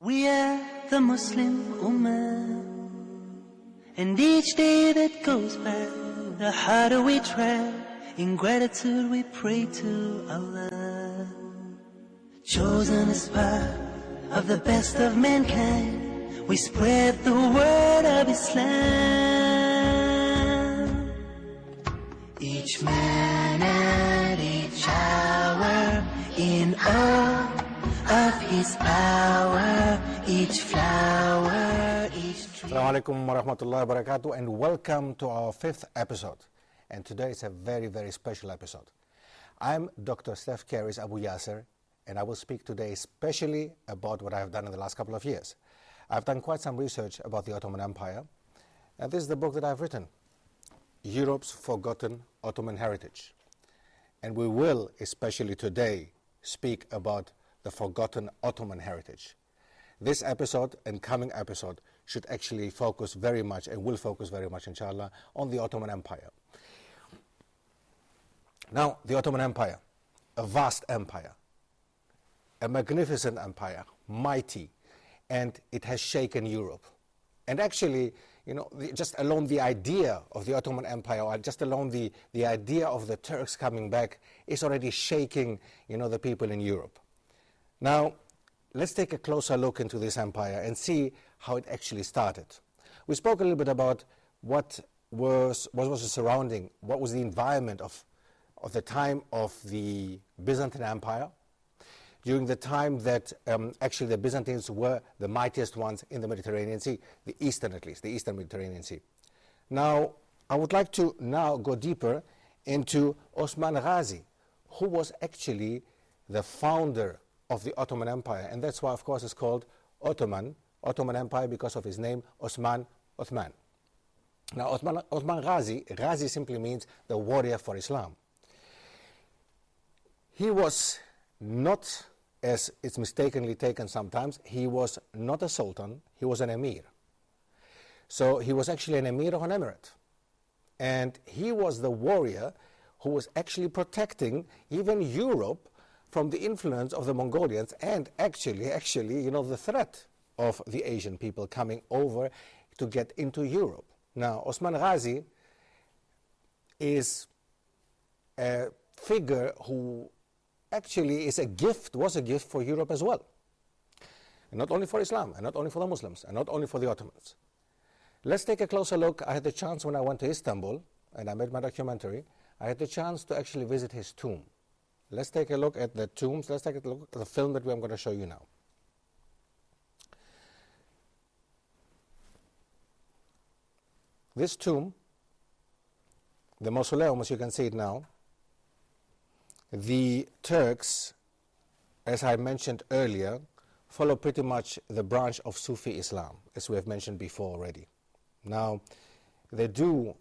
We are the Muslim Ummah, and each day that goes by, the harder we try. In gratitude we pray to Allah. Chosen as part of the best of mankind, we spread the word of Islam. Each man at each hour, in awe of his power, each flower, each tree. Assalamu alaikum wa rahmatullahi wa barakatuh, and welcome to our 5th episode. And today is a very, very special episode. I'm Dr. Stef Keris Abu Yasser, and I will speak today especially about what I have done in the last couple of years. I've done quite some research about the Ottoman Empire, and this is the book that I've written, Europe's Forgotten Ottoman Heritage. And we will, especially today, speak about the forgotten Ottoman heritage. This episode and coming episode should actually focus very much, and will focus very much, inshallah, on the Ottoman Empire. Now, the Ottoman Empire, a vast empire, a magnificent empire, mighty, and it has shaken Europe. And actually, you know, just alone the idea of the Ottoman Empire, or just alone the idea of the Turks coming back is already shaking, you know, the people in Europe. Now, let's take a closer look into this empire and see how it actually started. We spoke a little bit about what was the surrounding, what was the environment of the time of the Byzantine Empire, during the time that actually the Byzantines were the mightiest ones in the Mediterranean Sea, the eastern at least, the eastern Mediterranean Sea. Now, I would like to now go deeper into Osman Ghazi, who was actually the founder of the Ottoman Empire, and that's why, of course, it's called Ottoman Empire, because of his name, Othman. Now, Osman Ghazi simply means the warrior for Islam. He was not, as it's mistakenly taken sometimes, he was not a sultan, he was an emir. So he was actually an emir of an emirate. And he was the warrior who was actually protecting even Europe from the influence of the Mongolians, and actually, you know, the threat of the Asian people coming over to get into Europe. Now, Osman Ghazi is a figure who actually was a gift for Europe as well. And not only for Islam, and not only for the Muslims, and not only for the Ottomans. Let's take a closer look. I had the chance when I went to Istanbul, and I made my documentary, I had the chance to actually visit his tomb. Let's take a look at the tombs. Let's take a look at the film that I'm going to show you now. This tomb, the mausoleum, as you can see it now, the Turks, as I mentioned earlier, follow pretty much the branch of Sufi Islam, as we have mentioned before already. Now, they do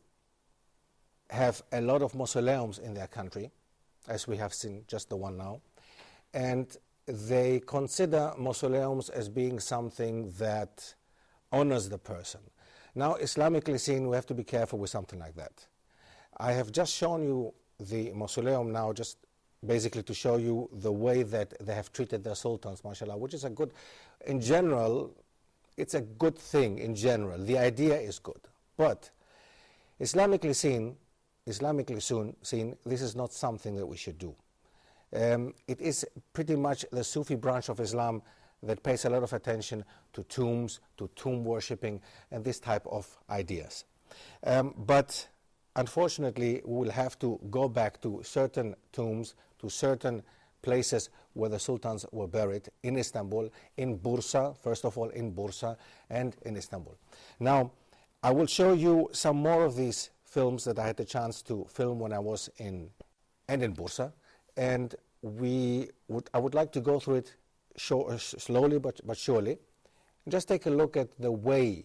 have a lot of mausoleums in their country, as we have seen just the one now, and they consider mausoleums as being something that honors the person. Now, Islamically seen, we have to be careful with something like that. I have just shown you the mausoleum now, just basically to show you the way that they have treated their sultans, mashallah, which is a good, in general, it's a good thing in general. The idea is good. But Islamically seen, this is not something that we should do. It is pretty much the Sufi branch of Islam that pays a lot of attention to tombs, to tomb worshipping, and this type of ideas. But unfortunately, we will have to go back to certain tombs, to certain places where the sultans were buried in Istanbul, in Bursa, first of all in Bursa, and in Istanbul. Now, I will show you some more of these films that I had the chance to film when I was in Bursa, and I would like to go through it slowly but surely. Just take a look at the way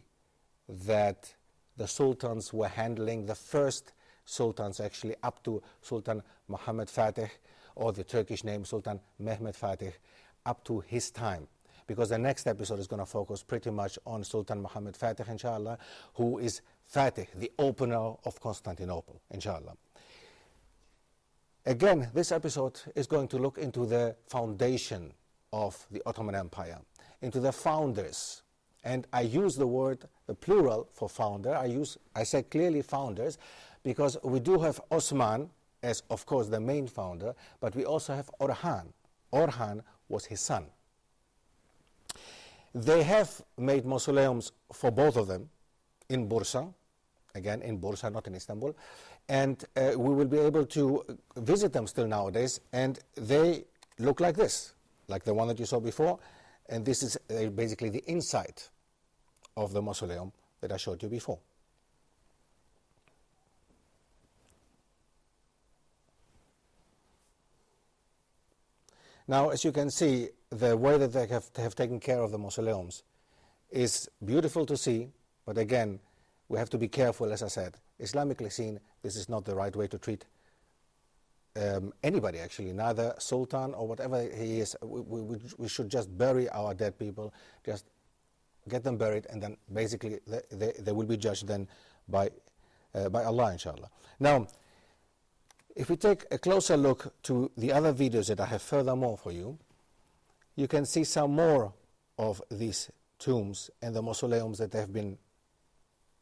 that the sultans were handling, the first sultans actually, up to Sultan Muhammad Fatih, or the Turkish name Sultan Mehmed Fatih, up to his time. Because the next episode is going to focus pretty much on Sultan Muhammad Fatih, inshallah, who is Fatih, the opener of Constantinople, inshallah. Again, this episode is going to look into the foundation of the Ottoman Empire. into the founders. And I use the word, the plural for founder. I say clearly founders, because we do have Osman as, of course, the main founder, but we also have Orhan. Orhan was his son. They have made mausoleums for both of them in Bursa, again in Bursa, not in Istanbul, and we will be able to visit them still nowadays, and they look like this, like the one that you saw before, and this is basically the inside of the mausoleum that I showed you before. Now, as you can see, the way that they have taken care of the mausoleums is beautiful to see, but again, we have to be careful, as I said. Islamically seen, this is not the right way to treat anybody, actually, neither Sultan or whatever he is. We should just bury our dead people, just get them buried, and then basically they will be judged then by Allah, inshallah. Now, if we take a closer look to the other videos that I have furthermore for you, you can see some more of these tombs and the mausoleums that have been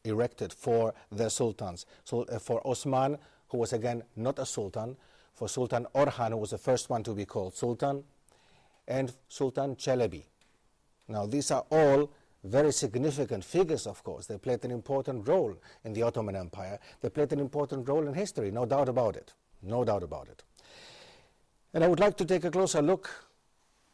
erected for the sultans. So for Osman, who was again not a sultan, for Sultan Orhan, who was the first one to be called sultan, and Sultan Çelebi. Now these are all very significant figures, of course. They played an important role in the Ottoman Empire. They played an important role in history, no doubt about it. No doubt about it. And I would like to take a closer look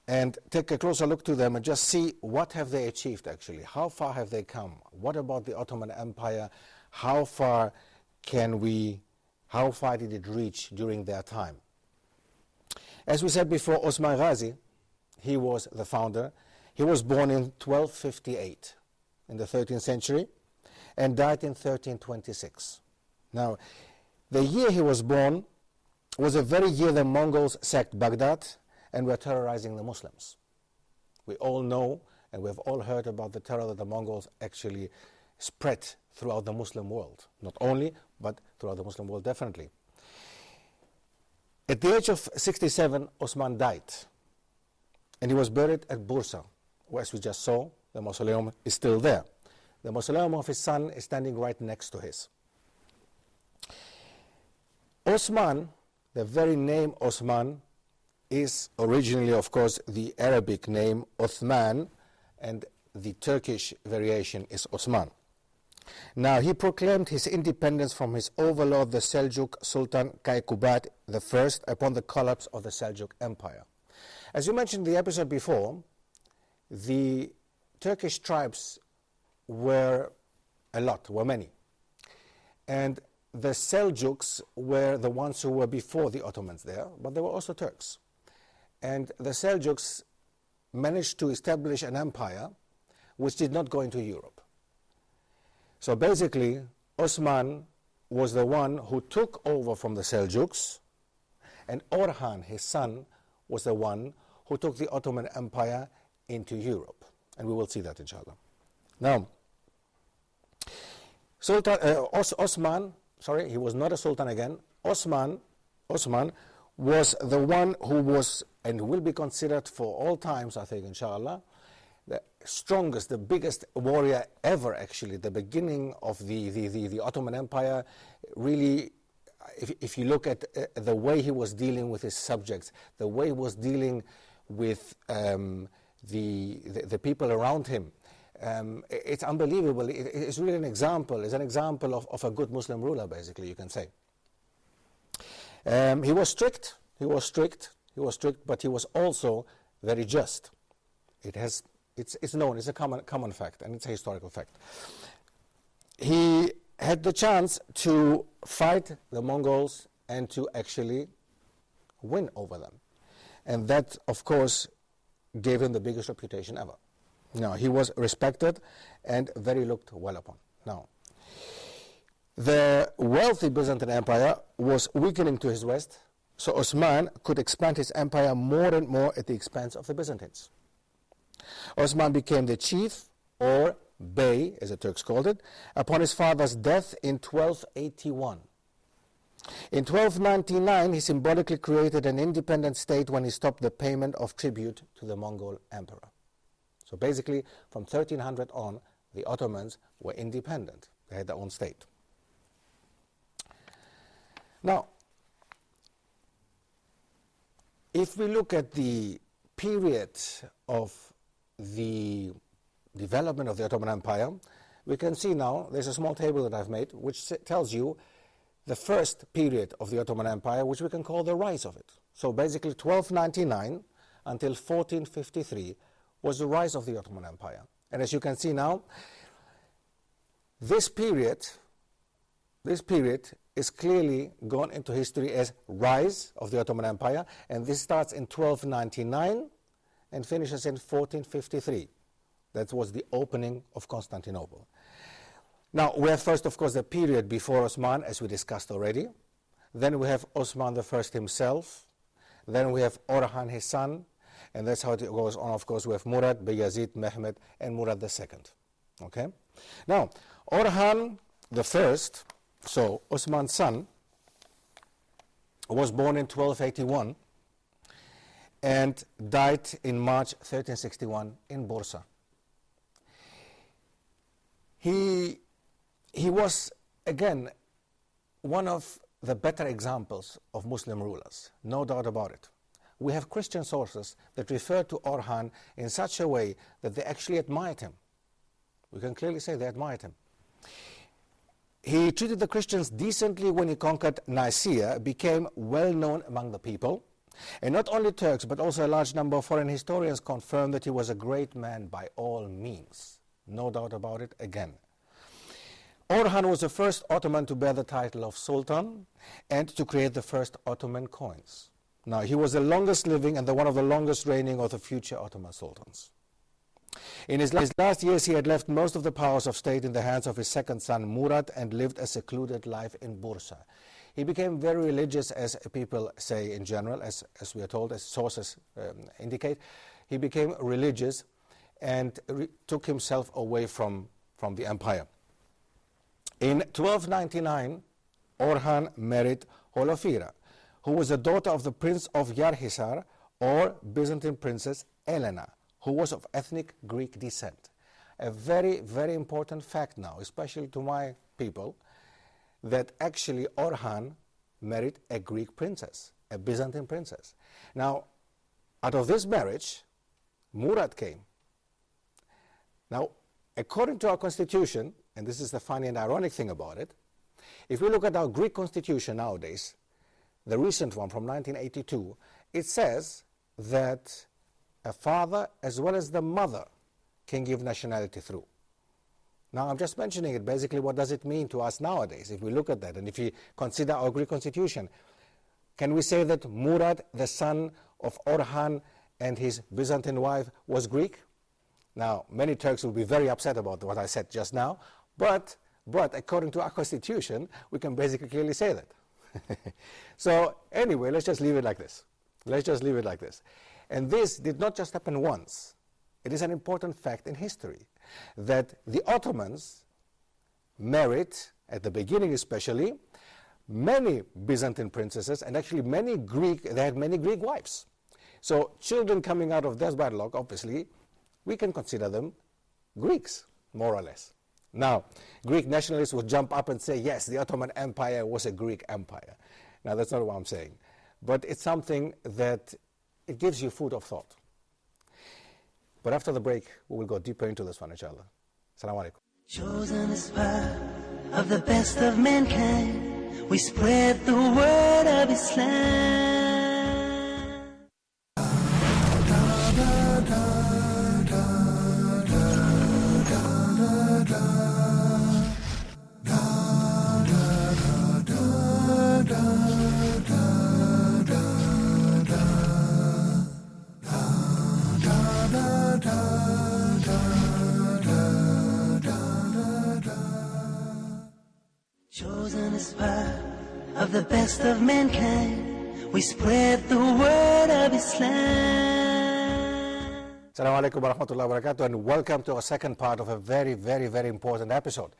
to them and just see what have they achieved actually. How far have they come? What about the Ottoman Empire? How far did it reach during their time? As we said before, Osman Ghazi, he was the founder. He was born in 1258 in the 13th century and died in 1326. Now, the year he was born was the very year the Mongols sacked Baghdad and were terrorizing the Muslims. We all know and we have all heard about the terror that the Mongols actually spread throughout the Muslim world. Not only, but throughout the Muslim world definitely. At the age of 67, Osman died. And he was buried at Bursa, where, as we just saw, the mausoleum is still there. The mausoleum of his son is standing right next to his. Osman, the very name Osman, is originally, of course, the Arabic name Othman, and the Turkish variation is Osman. Now, he proclaimed his independence from his overlord, the Seljuk Sultan Kaykubat I, upon the collapse of the Seljuk Empire. As you mentioned in the episode before, the Turkish tribes were many. And the Seljuks were the ones who were before the Ottomans there, but they were also Turks. And the Seljuks managed to establish an empire which did not go into Europe. So basically, Osman was the one who took over from the Seljuks, and Orhan, his son, was the one who took the Ottoman Empire into Europe. And we will see that, inshallah. Now, Osman, he was not a sultan again. Osman was the one who was and will be considered for all times, I think, inshallah, the strongest, the biggest warrior ever, actually. The beginning of the Ottoman Empire, really, if you look at the way he was dealing with his subjects, the way he was dealing with the people around him, it's unbelievable. It's really an example. It's an example of a good Muslim ruler, basically, you can say. He was strict, but he was also very just. It's known, it's a common fact, and it's a historical fact. He had the chance to fight the Mongols and to actually win over them. And that, of course, gave him the biggest reputation ever. Now, he was respected and very looked well upon. Now, the wealthy Byzantine Empire was weakening to his west, so Osman could expand his empire more and more at the expense of the Byzantines. Osman became the chief, or Bey, as the Turks called it, upon his father's death in 1281. In 1299, he symbolically created an independent state when he stopped the payment of tribute to the Mongol emperor. So basically, from 1300 on, the Ottomans were independent. They had their own state. Now, if we look at the period of the development of the Ottoman Empire, we can see now, there's a small table that I've made, which tells you the first period of the Ottoman Empire, which we can call the rise of it. So basically 1299 until 1453 was the rise of the Ottoman Empire. And as you can see now, this period is clearly gone into history as rise of the Ottoman Empire, and this starts in 1299 and finishes in 1453. That was the opening of Constantinople. Now, we have first, of course, the period before Osman, as we discussed already. Then we have Osman I himself. Then we have Orhan, his son. And that's how it goes on. Of course, we have Murad, Bayezid, Mehmed, and Murad II. Okay? Now, Orhan I, so Osman's son, was born in 1281 and died in March 1361 in Bursa. He was, again, one of the better examples of Muslim rulers, no doubt about it. We have Christian sources that refer to Orhan in such a way that they actually admired him. We can clearly say they admired him. He treated the Christians decently when he conquered Nicaea, became well known among the people, and not only Turks but also a large number of foreign historians confirm that he was a great man by all means. No doubt about it again. Orhan was the first Ottoman to bear the title of Sultan and to create the first Ottoman coins. Now, he was the longest living and one of the longest reigning of the future Ottoman sultans. In his last years, he had left most of the powers of state in the hands of his second son, Murad, and lived a secluded life in Bursa. He became very religious, as people say in general, as we are told, as sources indicate. He became religious and took himself away from the empire. In 1299, Orhan married Holofira, who was the daughter of the Prince of Yarhisar, or Byzantine Princess Elena, who was of ethnic Greek descent. A very, very important fact now, especially to my people, that actually Orhan married a Greek princess, a Byzantine princess. Now, out of this marriage, Murad came. Now, according to our constitution, and this is the funny and ironic thing about it, if we look at our Greek constitution nowadays, the recent one from 1982, it says that a father as well as the mother can give nationality through. Now, I'm just mentioning it. Basically, what does it mean to us nowadays if we look at that and if we consider our Greek constitution? Can we say that Murad, the son of Orhan and his Byzantine wife, was Greek? Now, many Turks will be very upset about what I said just now, but according to our constitution, we can basically clearly say that. So anyway, let's just leave it like this. Let's just leave it like this. And this did not just happen once. It is an important fact in history that the Ottomans married, at the beginning especially, many Byzantine princesses, and actually they had many Greek wives. So children coming out of this wedlock, obviously, we can consider them Greeks, more or less. Now, Greek nationalists would jump up and say, yes, the Ottoman Empire was a Greek empire. Now, that's not what I'm saying. But it's something that it gives you food of thought. But after the break, we will go deeper into this one, inshallah. Assalamu alaikum. Chosen as part of the best of mankind, we spread the word of Islam. Chosen as part of the best of mankind, we spread the word of Islam. Assalamu alaikum wa rahmatullahi wa barakatuh, and welcome to our second part of a very, very, very important episode.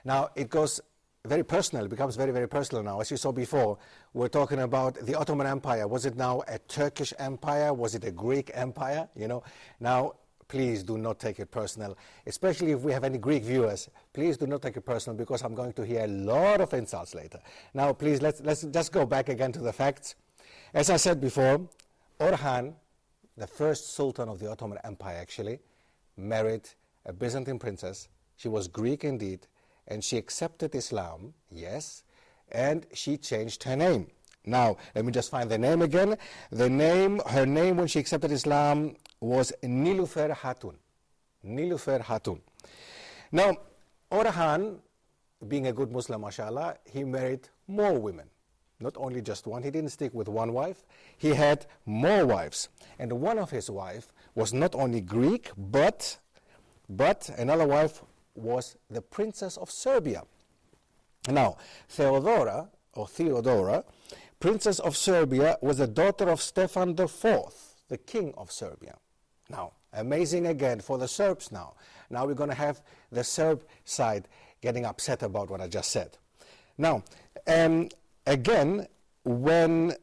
Now, it goes very personal, it becomes very, very personal now. As you saw before, we're talking about the Ottoman Empire. Was it now a Turkish empire? Was it a Greek empire? You know, now please do not take it personal, especially if we have any Greek viewers. Please do not take it personal, because I'm going to hear a lot of insults later. Now, please, let's just go back again to the facts. As I said before, Orhan, the first Sultan of the Ottoman Empire, actually, married a Byzantine princess. She was Greek indeed, and she accepted Islam, yes, and she changed her name. Now, let me just find the name again. Her name when she accepted Islam was Nilufer Hatun. Nilufer Hatun. Now, Orhan, being a good Muslim, mashallah, he married more women. Not only just one. He didn't stick with one wife. He had more wives. And one of his wives was not only Greek, but another wife was the Princess of Serbia. Now, Theodora, Princess of Serbia, was the daughter of Stefan IV, the king of Serbia. Now, amazing again for the Serbs now. Now we're going to have the Serb side getting upset about what I just said. Now, again, when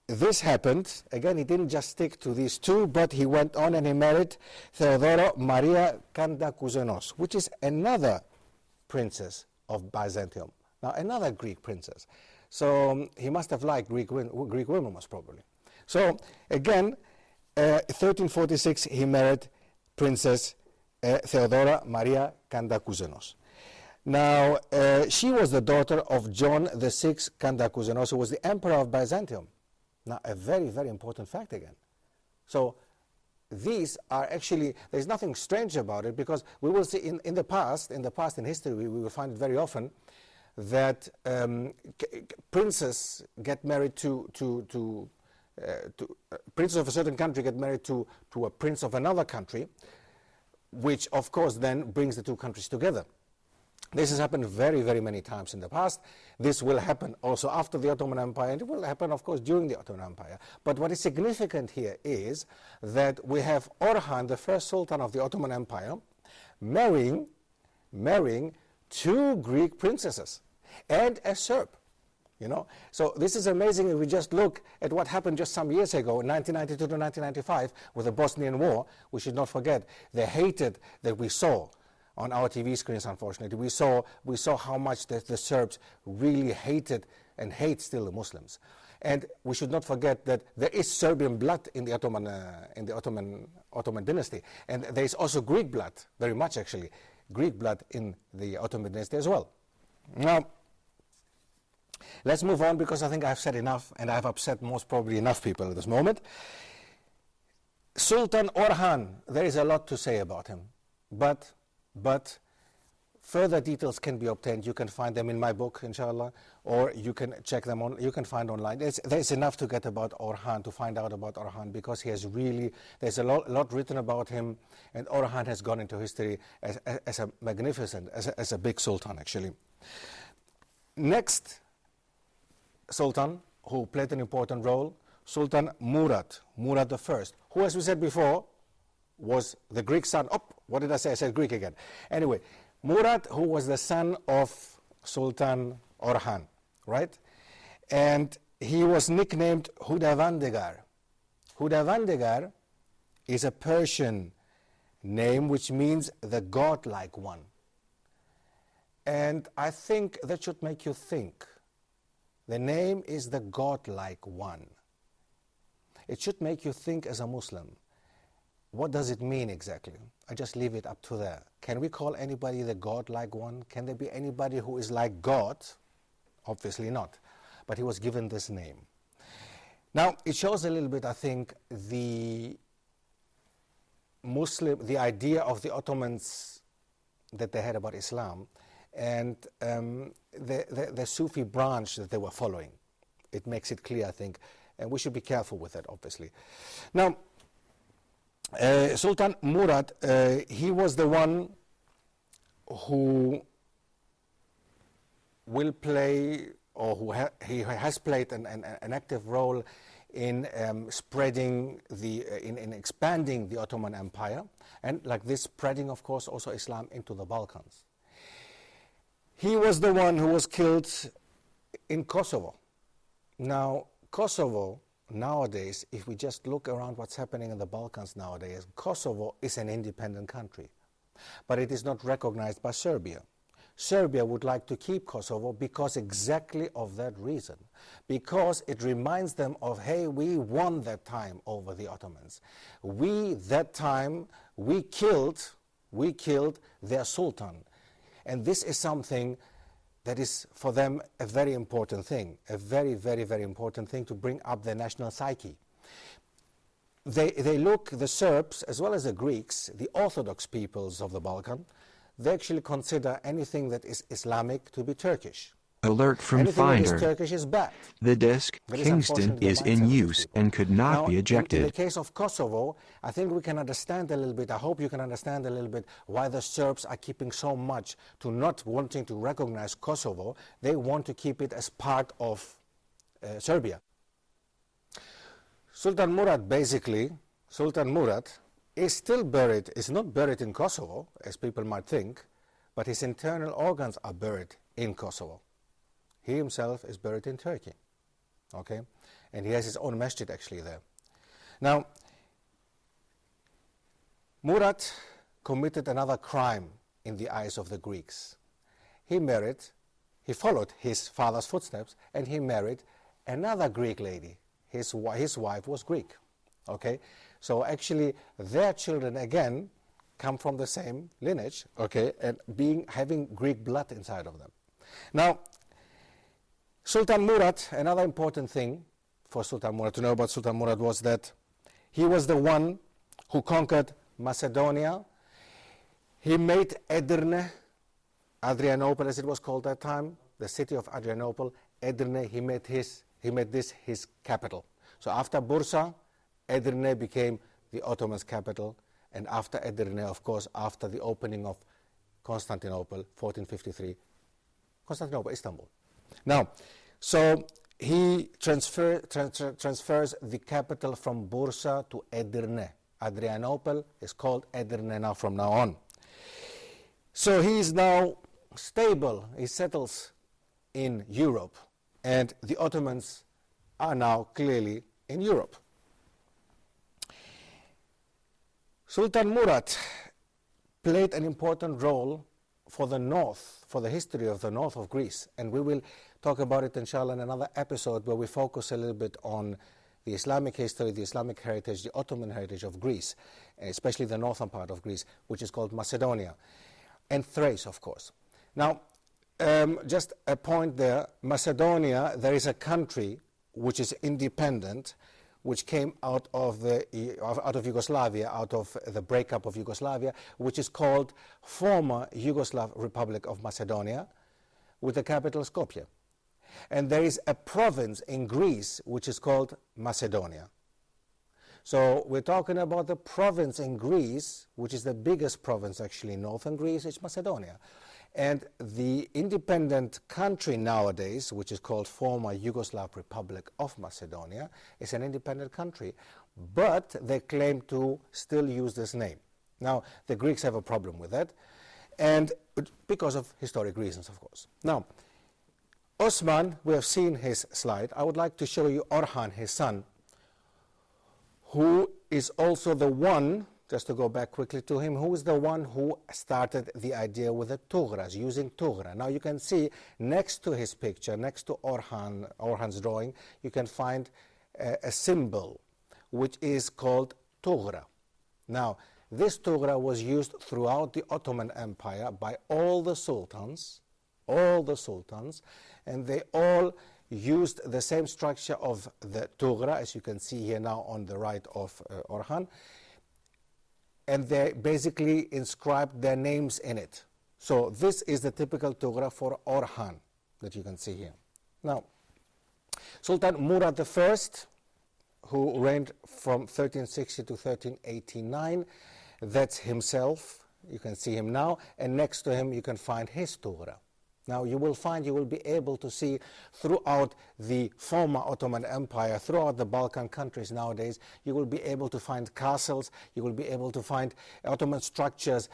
this happened, again, he didn't just stick to these two, but he went on and he married Theodora Maria Kandakouzenos, which is another princess of Byzantium. Now, another Greek princess. So he must have liked Greek women, most probably. So, again, 1346, he married Princess Theodora Maria Kandakouzenos. Now, she was the daughter of John VI Kandakouzenos, who was the emperor of Byzantium. Now, a very, very important fact again. So, these are actually, there's nothing strange about it, because we will see in the past, in history, we will find it very often that princes get married princes of a certain country get married to a prince of another country, which of course then brings the two countries together. This has happened very, very many times in the past. This will happen also after the Ottoman Empire, and it will happen, of course, during the Ottoman Empire. But what is significant here is that we have Orhan, the first Sultan of the Ottoman Empire, marrying two Greek princesses and a Serb. You know, so this is amazing if we just look at what happened just some years ago, 1992 to 1995, with the Bosnian War. We should not forget the hatred that we saw on our TV screens, unfortunately. We saw how much the Serbs really hated and hate still the Muslims. And we should not forget that there is Serbian blood in the Ottoman dynasty. And there is also Greek blood, very much actually, Greek blood in the Ottoman dynasty as well. Now, let's move on, because I think I've said enough, and I've upset most probably enough people at this moment. Sultan Orhan, there is a lot to say about him, but further details can be obtained. You can find them in my book, inshallah, or you can check them on. You can find online. There's enough to get about Orhan, to find out about Orhan, because he has really, there's a lot written about him, and Orhan has gone into history as a magnificent, as a big sultan, actually. Next Sultan who played an important role, Sultan Murad I, who, as we said before, was the Greek son. Oh, what did I say? I said Greek again. Anyway, Murad, who was the son of Sultan Orhan, right? And he was nicknamed Hudavandigar. Hudavandigar is a Persian name which means the godlike one. And I think that should make you think. The name is the godlike one. It should make you think as a Muslim. What does it mean exactly? I just leave it up to there. Can we call anybody the godlike one? Can there be anybody who is like God? Obviously not. But he was given this name. Now, it shows a little bit, I think, the idea of the Ottomans that they had about Islam, and the Sufi branch that they were following. It makes it clear, I think, and we should be careful with that, obviously. Now, Sultan Murad, he was the one who will play, or he has played an active role in spreading in expanding the Ottoman Empire, and like this, spreading, of course, also Islam into the Balkans. He was the one who was killed in Kosovo. Now, Kosovo, nowadays, if we just look around what's happening in the Balkans nowadays, Kosovo is an independent country, but it is not recognized by Serbia. Serbia would like to keep Kosovo because exactly of that reason, because it reminds them of, hey, we won that time over the Ottomans. That time, we killed their sultan. And this is something that is for them a very important thing, a very, very, very important thing to bring up their national psyche. They look, the Serbs, as well as the Greeks, the Orthodox peoples of the Balkan, they actually consider anything that is Islamic to be Turkish. Alert from Anything that Finder. is Turkish is bad. The disk That is Kingston unfortunately the is mindset in of these use people. and could not Now, be in the ejected. case of Kosovo, I think we can understand a little bit, I hope you can understand a little bit why the Serbs are keeping so much to not wanting to recognize Kosovo. They want to keep it as part of Serbia. Sultan Murad is still buried, is not buried in Kosovo, as people might think, but his internal organs are buried in Kosovo. He himself is buried in Turkey, okay? And he has his own masjid actually there. Now, Murad committed another crime in the eyes of the Greeks. He followed his father's footsteps, and he married another Greek lady. His wife was Greek, okay? So actually, their children again come from the same lineage, okay, and having Greek blood inside of them. Now, Sultan Murad, another important thing for Sultan Murad to know about Sultan Murad was that he was the one who conquered Macedonia. He made Edirne, Adrianople as it was called that time, the city of Adrianople, Edirne, he made this his capital. So after Bursa, Edirne became the Ottomans' capital, and after Edirne, of course, after the opening of Constantinople, 1453, Constantinople, Istanbul. Now, so he transfers the capital from Bursa to Edirne. Adrianople is called Edirne now from now on. So he is now stable, he settles in Europe, and the Ottomans are now clearly in Europe. Sultan Murad played an important role for the north, for the history of the north of Greece, and we will talk about it inshallah in another episode where we focus a little bit on the Islamic history, the Islamic heritage, the Ottoman heritage of Greece, especially the northern part of Greece, which is called Macedonia, and Thrace, of course. Now, just a point there, Macedonia, there is a country which is independent, which came out of Yugoslavia, out of the breakup of Yugoslavia, which is called former Yugoslav Republic of Macedonia, with the capital Skopje. And there is a province in Greece which is called Macedonia. So we're talking about the province in Greece, which is the biggest province actually in northern Greece, it's Macedonia. And the independent country nowadays, which is called former Yugoslav Republic of Macedonia, is an independent country, but they claim to still use this name. Now, the Greeks have a problem with that, and because of historic reasons, of course. Now, Osman, we have seen his slide. I would like to show you Orhan, his son, who is also the one, just to go back quickly to him, who is the one who started the idea with the Tughras, using Tughra. Now you can see next to his picture, next to Orhan's drawing, you can find a symbol which is called Tughra. Now, this Tughra was used throughout the Ottoman Empire by all the sultans, and they all used the same structure of the Tughra, as you can see here now on the right of Orhan, and they basically inscribed their names in it. So this is the typical Tughra for Orhan that you can see here. Now, Sultan Murad I, who reigned from 1360 to 1389, that's himself, you can see him now, and next to him you can find his Tughra. Now you will be able to see throughout the former Ottoman Empire, throughout the Balkan countries nowadays, you will be able to find castles, you will be able to find Ottoman structures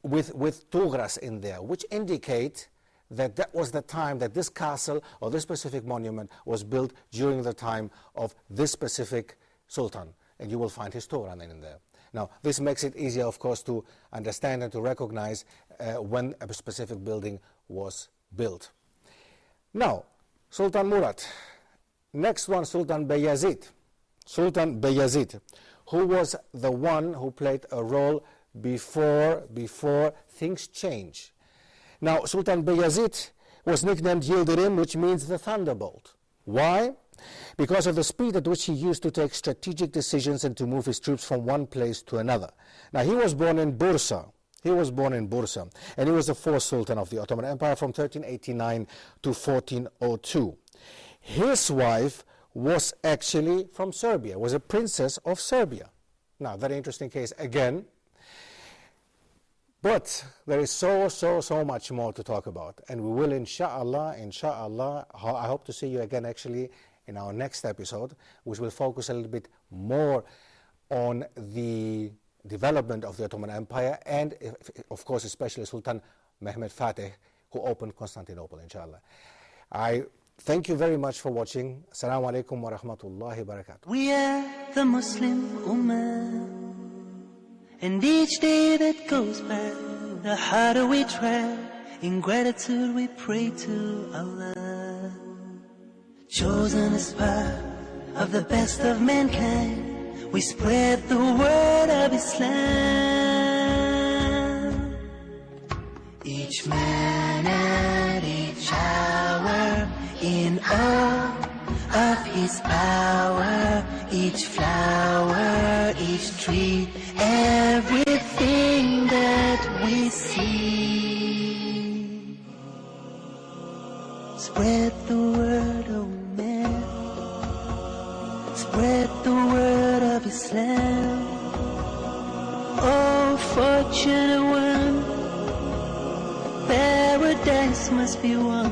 with Tughras in there, which indicate that that was the time that this castle or this specific monument was built during the time of this specific sultan. And you will find his Torah in there. Now, this makes it easier, of course, to understand and to recognize when a specific building was built. Now, Sultan Murad. Next one, Sultan Bayezid. Sultan Bayezid, who was the one who played a role before things change. Now, Sultan Bayezid was nicknamed Yildirim, which means the thunderbolt. Why? Because of the speed at which he used to take strategic decisions and to move his troops from one place to another. Now, he was born in Bursa. He was born in Bursa, and he was the fourth Sultan of the Ottoman Empire from 1389 to 1402. His wife was actually from Serbia, was a princess of Serbia. Now, very interesting case again. But there is so much more to talk about. And we will, inshallah, I hope to see you again actually in our next episode, which will focus a little bit more on the development of the Ottoman Empire and, of course, especially Sultan Mehmed Fateh, who opened Constantinople, inshallah. I thank you very much for watching. Assalamu alaikum wa rahmatullahi wa barakatuh. We are the Muslim Ummah. And each day that goes by, the harder we try. In gratitude we pray to Allah. Chosen as part of the best of mankind, we spread the word of Islam. Each man at each hour, in awe of his power. Each flower, each tree, everything that we see. Spread the word, oh man. Spread the word of Islam. Oh, fortunate one, paradise must be won.